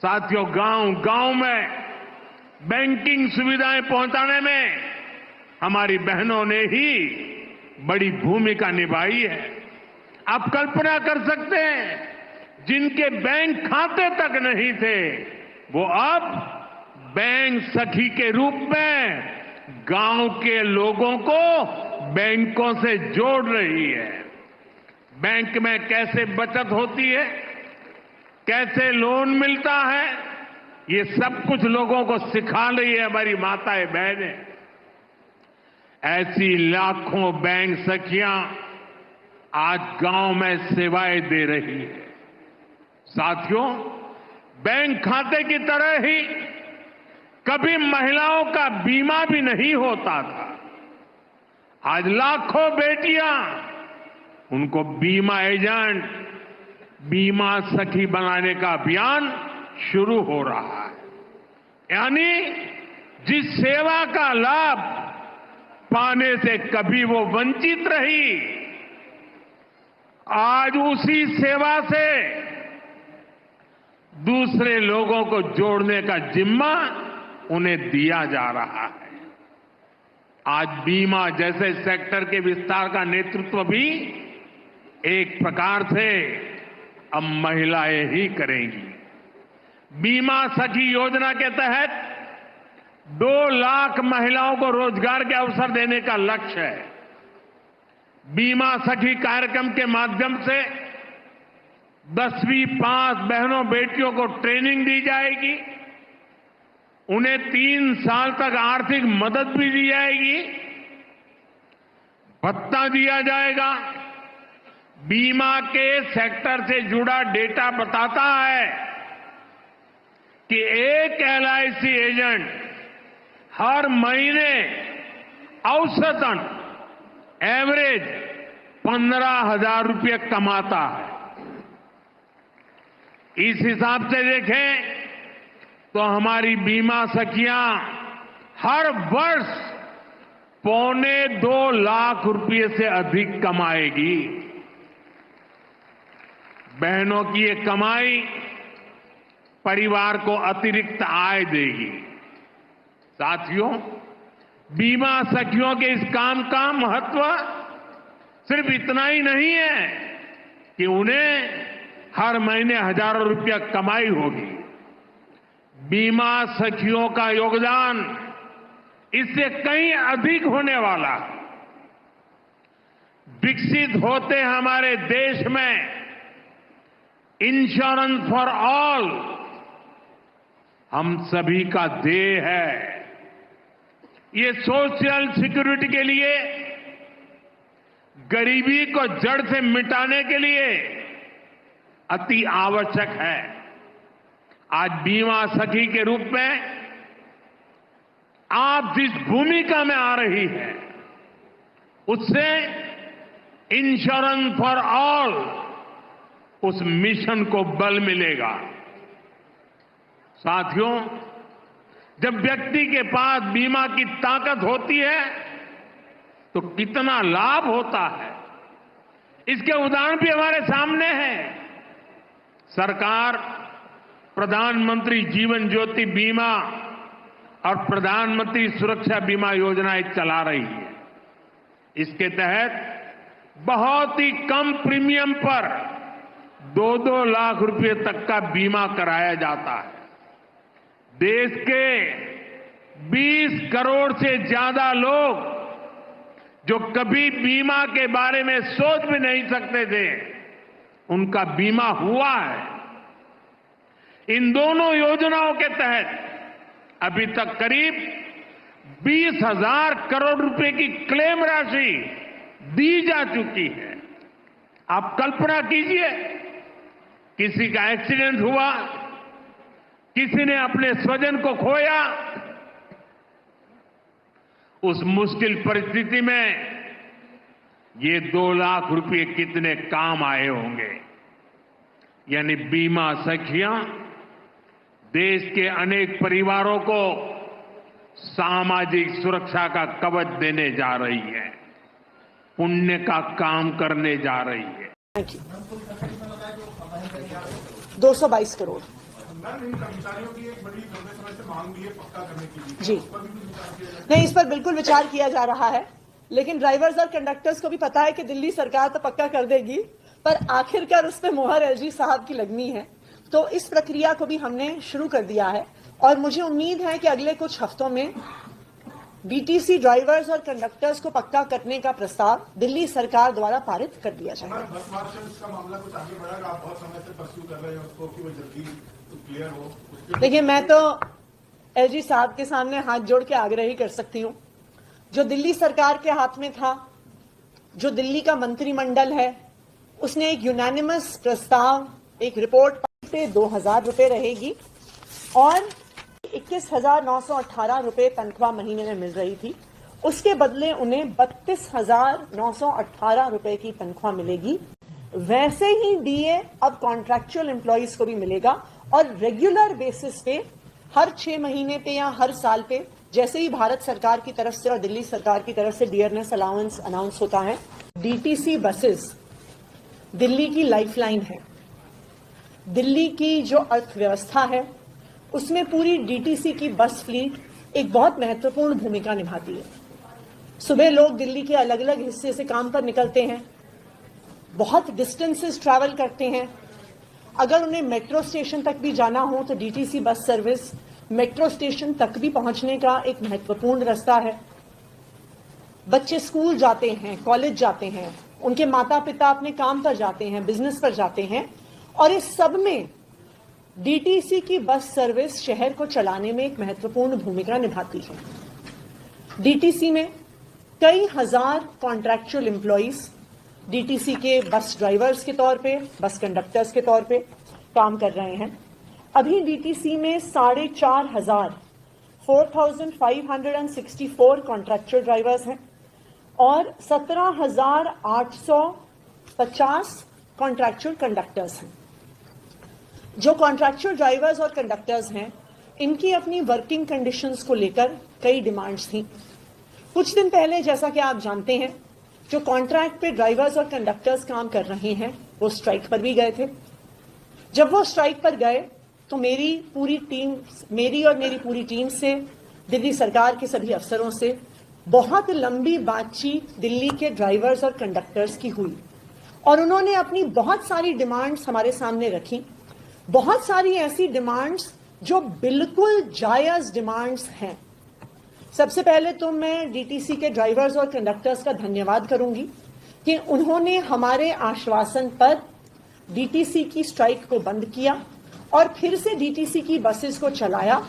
साथियों, गांव गांव में बैंकिंग सुविधाएं पहुंचाने में हमारी बहनों ने ही बड़ी भूमिका निभाई है। आप कल्पना कर सकते हैं, जिनके बैंक खाते तक नहीं थे, वो अब बैंक सखी के रूप में गांव के लोगों को बैंकों से जोड़ रही है। बैंक में कैसे बचत होती है, कैसे लोन मिलता है, ये सब कुछ लोगों को सिखा रही है हमारी माताएं बहनें। ऐसी लाखों बैंक सखियां आज गांव में सेवाएं दे रही है। साथियों, बैंक खाते की तरह ही कभी महिलाओं का बीमा भी नहीं होता था। आज लाखों बेटियां, उनको बीमा एजेंट, बीमा सखी बनाने का अभियान शुरू हो रहा है। यानी जिस सेवा का लाभ पाने से कभी वो वंचित रही, आज उसी सेवा से दूसरे लोगों को जोड़ने का जिम्मा उन्हें दिया जा रहा है। आज बीमा जैसे सेक्टर के विस्तार का नेतृत्व भी एक प्रकार से अब महिलाएं ही करेंगी। बीमा सखी योजना के तहत 2 लाख महिलाओं को रोजगार के अवसर देने का लक्ष्य है। बीमा सखी कार्यक्रम के माध्यम से 10वीं पास बहनों बेटियों को ट्रेनिंग दी जाएगी, उन्हें 3 साल तक आर्थिक मदद भी दी जाएगी, भत्ता दिया जाएगा। बीमा के सेक्टर से जुड़ा डेटा बताता है कि एक एलआईसी एजेंट हर महीने औसतन एवरेज 15,000 रुपये कमाता है। इस हिसाब से देखें तो हमारी बीमा सखियां हर वर्ष 2.25 लाख रुपये से अधिक कमाएगी। बहनों की ये कमाई परिवार को अतिरिक्त आय देगी। साथियों, बीमा सखियों के इस काम का महत्व सिर्फ इतना ही नहीं है कि उन्हें हर महीने हजारों रुपया कमाई होगी। बीमा सखियों का योगदान इससे कहीं अधिक होने वाला है। विकसित होते हमारे देश में इंश्योरेंस फॉर ऑल हम सभी का ध्येय है। ये सोशल सिक्योरिटी के लिए, गरीबी को जड़ से मिटाने के लिए अति आवश्यक है। आज बीमा सखी के रूप में आप जिस भूमिका में आ रही है, उससे इंश्योरेंस फॉर ऑल उस मिशन को बल मिलेगा। साथियों, जब व्यक्ति के पास बीमा की ताकत होती है तो कितना लाभ होता है, इसके उदाहरण भी हमारे सामने हैं। सरकार प्रधानमंत्री जीवन ज्योति बीमा और प्रधानमंत्री सुरक्षा बीमा योजनाएं चला रही है। इसके तहत बहुत ही कम प्रीमियम पर 2-2 लाख रुपए तक का बीमा कराया जाता है। देश के 20 करोड़ से ज्यादा लोग जो कभी बीमा के बारे में सोच भी नहीं सकते थे, उनका बीमा हुआ है। इन दोनों योजनाओं के तहत अभी तक करीब 20,000 करोड़ रुपए की क्लेम राशि दी जा चुकी है। आप कल्पना कीजिए, किसी का एक्सीडेंट हुआ, किसी ने अपने स्वजन को खोया, उस मुश्किल परिस्थिति में ये 2 लाख रुपए कितने काम आए होंगे। यानी बीमा सखियां देश के अनेक परिवारों को सामाजिक सुरक्षा का कवच देने जा रही है, पुण्य का काम करने जा रही है। 222 करोड़ कर्मचारियों की एक बड़ी लंबे समय से मांग भी है पक्का करने के लिए जी नहीं, इस पर बिल्कुल विचार किया जा रहा है, लेकिन ड्राइवर्स और कंडक्टर्स को भी पता है कि दिल्ली सरकार तो पक्का कर देगी, पर आखिरकार उस पर मोहर एलजी साहब की लगनी है। तो इस प्रक्रिया को भी हमने शुरू कर दिया है और मुझे उम्मीद है कि अगले कुछ हफ्तों में डीटीसी ड्राइवर्स और कंडक्टर्स को पक्का करने का प्रस्ताव दिल्ली सरकार द्वारा पारित कर दिया जाएगा। बस मार्शल्स का मामला कुछ आगे बढ़ेगा, आप बहुत समय से परस्यू कर रहे हैं उसको कि वो जल्दी क्लियर हो। देखिए, मैं तो एलजी साहब के सामने हाथ जोड़ के आग्रह ही कर सकती हूँ, जो दिल्ली सरकार के हाथ में था, जो दिल्ली का मंत्रिमंडल है, उसने एक यूनानिमस प्रस्ताव, एक रिपोर्ट पे 2000 रुपए रहेगी और 21,918 रुपए तनख्वाह महीने में मिल रही थी, उसके बदले उन्हें 32,918 रुपए की तनख्वाह मिलेगी। वैसे ही डीए अब कॉन्ट्रैक्चुअल एम्प्लॉइज को भी मिलेगा और रेगुलर बेसिस पे हर 6 महीने पे या हर साल पे, जैसे ही भारत सरकार की तरफ से और दिल्ली सरकार की तरफ से डियरनेस अलाउंस अनाउंस होता है। डीटीसी बसेस दिल्ली की लाइफलाइन है। दिल्ली की जो अर्थव्यवस्था है उसमें पूरी डीटीसी की बस फ्लीट एक बहुत महत्वपूर्ण भूमिका निभाती है। सुबह लोग दिल्ली के अलग अलग हिस्से से काम पर निकलते हैं, बहुत डिस्टेंसेस ट्रैवल करते हैं। अगर उन्हें मेट्रो स्टेशन तक भी जाना हो तो DTC bus service metro station तक भी पहुंचने का एक महत्वपूर्ण रास्ता है। बच्चे स्कूल जाते हैं, कॉलेज जाते हैं, उनके माता पिता अपने काम पर जाते हैं, बिजनेस पर जाते हैं, और इस सब में डीटीसी की बस सर्विस शहर को चलाने में एक महत्वपूर्ण भूमिका निभाती है। डीटीसी में कई हजार कॉन्ट्रैक्चुअल एम्प्लॉइज डीटीसी के बस ड्राइवर्स के तौर पे, बस कंडक्टर्स के तौर पे काम कर रहे हैं। अभी डीटीसी में 4,500 4,564 कॉन्ट्रैक्चुअल ड्राइवर्स हैं और 17,850 कॉन्ट्रैक्चुअल कंडक्टर्स हैं। जो कॉन्ट्रैक्चुअल ड्राइवर्स और कंडक्टर्स हैं, इनकी अपनी वर्किंग कंडीशंस को लेकर कई डिमांड्स थी। कुछ दिन पहले, जैसा कि आप जानते हैं, जो कॉन्ट्रैक्ट पे ड्राइवर्स और कंडक्टर्स काम कर रहे हैं वो स्ट्राइक पर भी गए थे। जब वो स्ट्राइक पर गए तो मेरी और मेरी पूरी टीम से, दिल्ली सरकार के सभी अफसरों से बहुत लंबी बातचीत दिल्ली के ड्राइवर्स और कंडक्टर्स की हुई और उन्होंने अपनी बहुत सारी डिमांड्स हमारे सामने रखी। बहुत सारी ऐसी डिमांड्स जो बिल्कुल जायज डिमांड्स हैं। सबसे पहले तो मैं डीटीसी के ड्राइवर्स और कंडक्टर्स का धन्यवाद करूंगी कि उन्होंने हमारे आश्वासन पर डीटीसी की स्ट्राइक को बंद किया और फिर से डीटीसी की बसेस को चलाया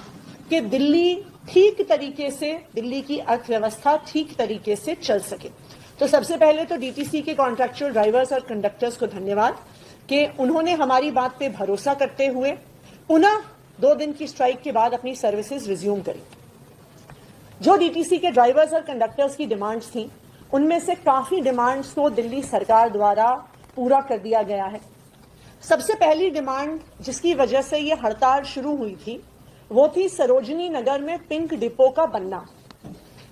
कि दिल्ली ठीक तरीके से, दिल्ली की अर्थव्यवस्था ठीक तरीके से चल सके। तो सबसे पहले तो डीटीसी के कॉन्ट्रैक्चुअल ड्राइवर्स और कंडक्टर्स को धन्यवाद कि उन्होंने हमारी बात पे भरोसा करते हुए पुनः 2 दिन की स्ट्राइक के बाद अपनी सर्विसेज रिज्यूम करी। जो डीटीसी के ड्राइवर्स और कंडक्टर्स की डिमांड्स थी, उनमें से काफी डिमांड्स को दिल्ली सरकार द्वारा पूरा कर दिया गया है। सबसे पहली डिमांड जिसकी वजह से ये हड़ताल शुरू हुई थी, वो थी सरोजनी नगर में पिंक डिपो का बनना।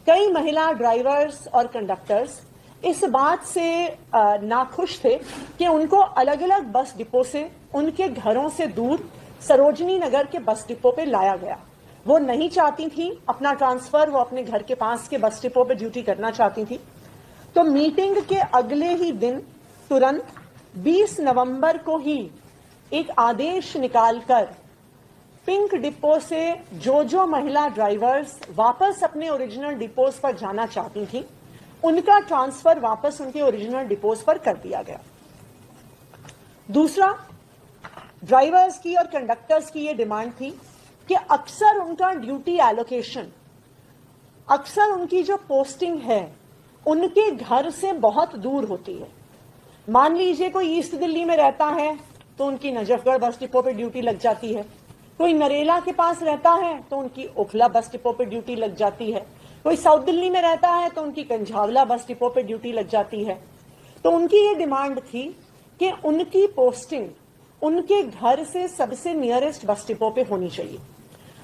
कई महिला ड्राइवर्स और कंडक्टर्स इस बात से नाखुश थे कि उनको अलग अलग बस डिपो से, उनके घरों से दूर सरोजनी नगर के बस डिपो पे लाया गया। वो नहीं चाहती थी अपना ट्रांसफर, वो अपने घर के पास के बस डिपो पे ड्यूटी करना चाहती थी। तो मीटिंग के अगले ही दिन तुरंत 20 नवंबर को ही एक आदेश निकालकर पिंक डिपो से जो महिला ड्राइवर्स वापस अपने ओरिजिनल डिपोज पर जाना चाहती थी, उनका ट्रांसफर वापस उनके ओरिजिनल डिपोज पर कर दिया गया। दूसरा, ड्राइवर्स की और कंडक्टर्स की ये डिमांड थी कि अक्सर उनका ड्यूटी एलोकेशन, अक्सर उनकी जो पोस्टिंग है उनके घर से बहुत दूर होती है। मान लीजिए कोई ईस्ट दिल्ली में रहता है तो उनकी नजफगढ़ बस डिपो पे ड्यूटी लग जाती है, कोई नरेला के पास रहता है तो उनकी ओखला बस डिपो पे ड्यूटी लग जाती है, कोई साउथ दिल्ली में रहता है तो उनकी कंझावला बस डिपो पे ड्यूटी लग जाती है। तो उनकी ये डिमांड थी कि उनकी पोस्टिंग उनके घर से सबसे नियरेस्ट बस डिपो पे होनी चाहिए।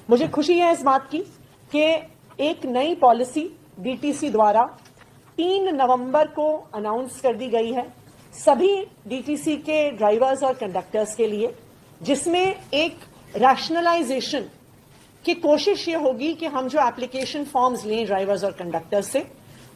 मुझे खुशी है इस बात की कि एक नई पॉलिसी डीटीसी द्वारा 3 नवंबर को अनाउंस कर दी गई है सभी डीटीसी के ड्राइवर्स और कंडक्टर्स के लिए, जिसमें एक रैशनलाइजेशन की कोशिश ये होगी कि हम जो एप्लीकेशन फॉर्म्स लें ड्राइवर्स और कंडक्टर्स से,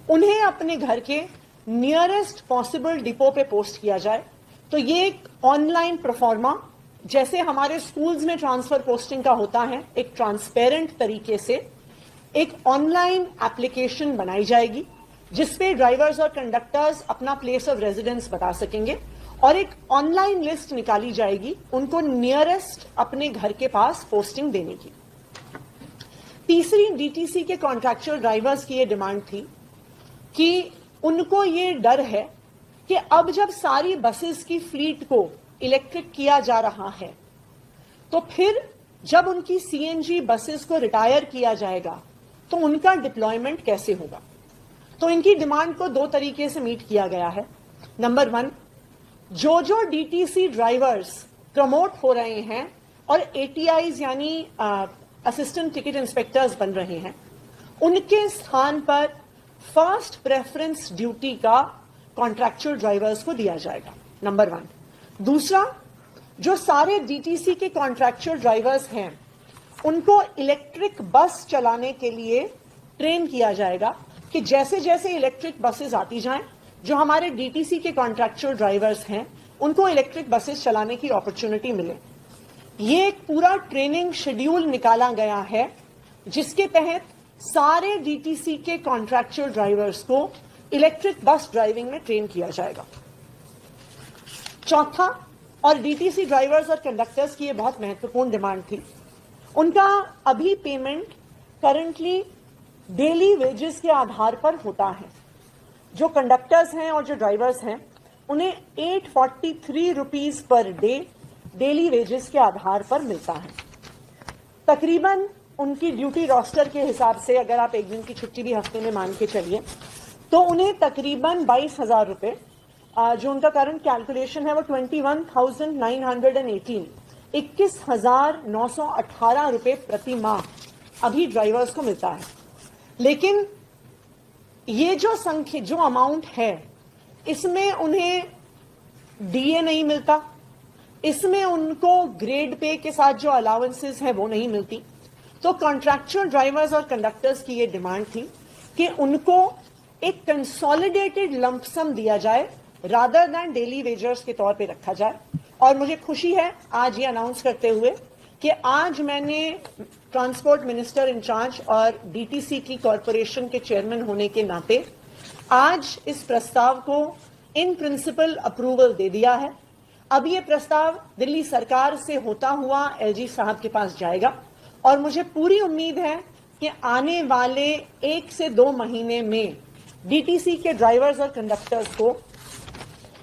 उन्हें अपने घर के नियरेस्ट पॉसिबल डिपो पे पोस्ट किया जाए। तो ये एक ऑनलाइन प्रोफॉर्मा, जैसे हमारे स्कूल्स में ट्रांसफर पोस्टिंग का होता है, एक ट्रांसपेरेंट तरीके से एक ऑनलाइन एप्लीकेशन बनाई जाएगी जिसपे ड्राइवर्स और कंडक्टर्स अपना प्लेस ऑफ रेजिडेंस बता सकेंगे और एक ऑनलाइन लिस्ट निकाली जाएगी उनको नियरेस्ट अपने घर के पास पोस्टिंग देने की। तीसरी, डीटीसी के कॉन्ट्रैक्चुअल ड्राइवर्स की ये डिमांड थी कि उनको ये डर है कि अब जब सारी बसेस की फ्लीट को इलेक्ट्रिक किया जा रहा है तो फिर जब उनकी सीएनजी बसेस को रिटायर किया जाएगा तो उनका डिप्लॉयमेंट कैसे होगा। तो इनकी डिमांड को दो तरीके से मीट किया गया है। नंबर 1, जो डीटीसी ड्राइवर्स प्रमोट हो रहे हैं और एटीआईज यानी असिस्टेंट टिकट इंस्पेक्टर्स बन रहे हैं, उनके स्थान पर फर्स्ट प्रेफरेंस ड्यूटी का कॉन्ट्रैक्चुअल ड्राइवर्स को दिया जाएगा। नंबर 1। दूसरा, जो सारे डीटीसी के कॉन्ट्रैक्चुअल ड्राइवर्स हैं उनको इलेक्ट्रिक बस चलाने के लिए ट्रेन किया जाएगा कि जैसे जैसे इलेक्ट्रिक बसेस आती जाएं, जो हमारे डीटीसी के कॉन्ट्रैक्चुअल ड्राइवर्स हैं उनको इलेक्ट्रिक बसेस चलाने की अपॉर्चुनिटी मिले। ये एक पूरा ट्रेनिंग शेड्यूल निकाला गया है जिसके तहत सारे डीटीसी के कॉन्ट्रैक्चुअल ड्राइवर्स को इलेक्ट्रिक बस ड्राइविंग में ट्रेन किया जाएगा। चौथा, और डीटीसी ड्राइवर्स और कंडक्टर्स की ये बहुत महत्वपूर्ण डिमांड थी, उनका अभी पेमेंट करंटली डेली वेजेस के आधार पर होता है। जो कंडक्टर्स हैं और जो ड्राइवर्स हैं उन्हें 843 rupees per day daily wages के आधार पर मिलता है। तकरीबन उनकी ड्यूटी रोस्टर के हिसाब से अगर आप एक दिन की छुट्टी भी हफ्ते में मान के चलिए तो उन्हें तकरीबन 22,000 रुपये, जो उनका करंट कैलकुलेशन है वो 21,918 21,918 रुपये प्रति माह अभी ड्राइवर्स को मिलता है। लेकिन ये जो अमाउंट है इसमें उन्हें डीए नहीं मिलता, इसमें उनको ग्रेड पे के साथ जो अलाउंसेस है वो नहीं मिलती। तो कॉन्ट्रैक्चुअल ड्राइवर्स और कंडक्टर्स की ये डिमांड थी कि उनको एक कंसोलिडेटेड लंप सम दिया जाए रादर दैन डेली वेजर्स के तौर पे रखा जाए। और मुझे खुशी है आज ये अनाउंस करते हुए कि आज मैंने ट्रांसपोर्ट मिनिस्टर इंचार्ज और डीटीसी की कॉरपोरेशन के चेयरमैन होने के नाते आज इस प्रस्ताव को इन प्रिंसिपल अप्रूवल दे दिया है। अब ये प्रस्ताव दिल्ली सरकार से होता हुआ एलजी साहब के पास जाएगा और मुझे पूरी उम्मीद है कि आने वाले 1 से 2 महीने में डीटीसी के ड्राइवर्स और कंडक्टर्स को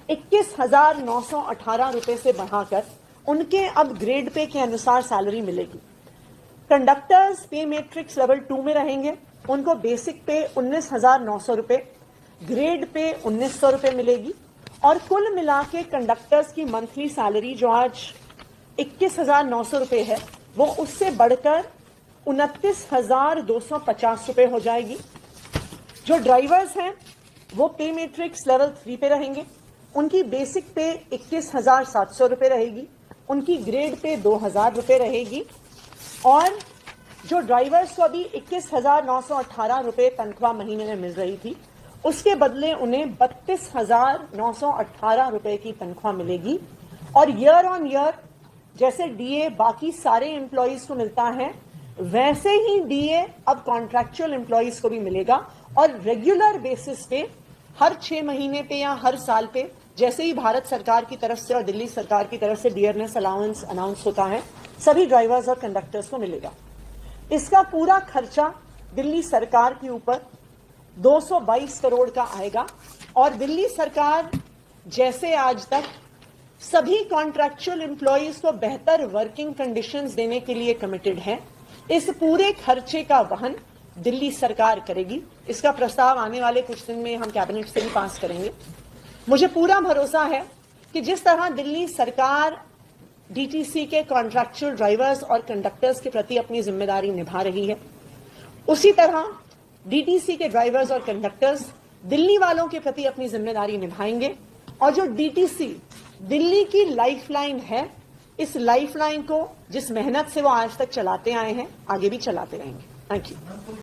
21,918 रुपए से बढ़ाकर उनके अब ग्रेड पे के अनुसार सैलरी मिलेगी। कंडक्टर्स पे मैट्रिक्स लेवल 2 में रहेंगे, उनको बेसिक पे 19,900 रुपए, ग्रेड पे 1,900 रुपए मिलेगी और कुल मिला के कंडक्टर्स की मंथली सैलरी जो आज 21,900 रुपए है वो उससे बढ़कर 29,250 रुपए हो जाएगी। जो ड्राइवर्स हैं वो पे मैट्रिक्स लेवल 3 पे रहेंगे, उनकी बेसिक पे 21,700 रुपए रहेगी, उनकी ग्रेड पे 2,000 रुपए रहेगी और जो ड्राइवर्स को अभी 21,918 रुपए तनख्वाह महीने में मिल रही थी उसके बदले उन्हें 32,918 रुपए की तनख्वाह मिलेगी। और ईयर ऑन ईयर जैसे डीए बाकी सारे एम्प्लॉयज को मिलता है वैसे ही डीए अब कॉन्ट्रैक्चुअल एम्प्लॉयज को भी मिलेगा और रेगुलर बेसिस पे हर 6 महीने पे या हर साल पे जैसे ही भारत सरकार की तरफ से और दिल्ली सरकार की तरफ से डियरनेस अलाउंस अनाउंस होता है सभी ड्राइवर्स और कंडक्टर्स को मिलेगा। इसका पूरा खर्चा दिल्ली सरकार के ऊपर 222 करोड़ का आएगा और दिल्ली सरकार जैसे आज तक सभी कॉन्ट्रैक्चुअल एम्प्लॉयज को बेहतर वर्किंग कंडीशंस देने के लिए कमिटेड है। इस पूरे खर्चे का वहन दिल्ली सरकार करेगी। इसका प्रस्ताव आने वाले कुछ दिन में हम कैबिनेट से भी पास करेंगे। मुझे पूरा भरोसा है कि जिस तरह दिल्ली सरकार डीटीसी के कॉन्ट्रैक्चुअल ड्राइवर्स और कंडक्टर्स के प्रति अपनी जिम्मेदारी निभा रही है उसी तरह डीटीसी के ड्राइवर्स और कंडक्टर्स दिल्ली वालों के प्रति अपनी जिम्मेदारी निभाएंगे। और जो डीटीसी दिल्ली की लाइफलाइन है इस लाइफलाइन को जिस मेहनत से वो आज तक चलाते आए हैं आगे भी चलाते रहेंगे। Thank you.